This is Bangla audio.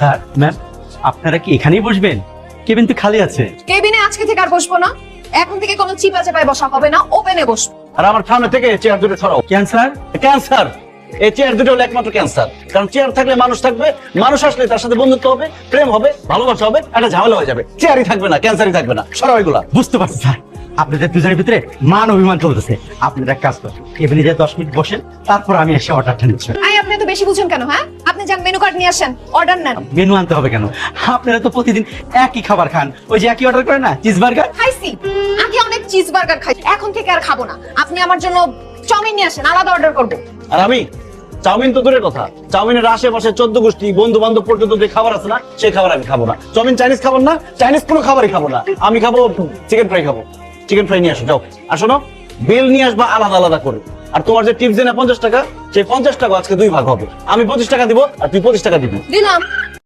স্যার ম্যাম আপনারা কি এখানেই বসবেন? কেবিন তো খালি আছে। কেবিনে আজকে থেকে আর বসবো না, এখন থেকে কোনো চিপা চাপায় বসা হবে না, ওপেনে বসবো। আর আমার সামনে থেকে চেয়ার দুটো সরাও। ক্যান্সার? ক্যান্সার, এই চেয়ার দুটো হলো একমাত্র ক্যান্সার। কারণ চেয়ার থাকলে মানুষ থাকবে, মানুষ আসলে তার সাথে বন্ধুত্ব হবে, প্রেম হবে, ভালোবাসা হবে, একটা ঝামেলা হয়ে যাবে। চেয়ারই থাকবে না, ক্যান্সারই থাকবে না। সরাও এগুলা। বুঝতে পারছি স্যার, আপনাদের দুজনের ভিতরে মান অভিমান চলতেছে। আপনারা এক কাজ করেন, কেবিনে যে 10 মিনিট বসেন, তারপর আমি এসে অর্ডারটা নিচ্ছি। আই আপনি তো বেশি বুঝুন কেন? হ্যাঁ, আপনি যান মেনু কার্ড নিয়ে আসেন, অর্ডার নেন। মেনু আনতে হবে কেন? আপনারা তো প্রতিদিন একই খাবার খান, ওই যে একই অর্ডার করেন না, চিজ বার্গার। খাইছি, আগে অনেক চিজ বার্গার খাই, এখন থেকে আর খাবো না। আপনি আমার জন্য চাউমিন নিয়ে আসেন, আলাদা অর্ডার করবো। আর আমি চাউমিন তো দূরের কথা, চাউমিনের আশেপাশে 14 গোষ্ঠী বন্ধু বান্ধব পর্যন্ত যে খাবার আছে না, সেই খাবার আমি খাবো না। চাউমিন চাইনিজ খাবার না, চাইনিজ কোনো খাবারই খাবো না। আমি খাবো চিকেন ফ্রাই খাবো। চিকেন ফ্রাই নিয়ে আসো, যাও। আর শোনো, বিল নিয়ে আসবা আলাদা আলাদা করে। আর তোমার যে টিপস দেনা 50 টাকা, সেই 50 টাকা আজকে 2 ভাগ হবে। আমি 25 টাকা দিব আর তুই 25 টাকা দিবি। দিলাম।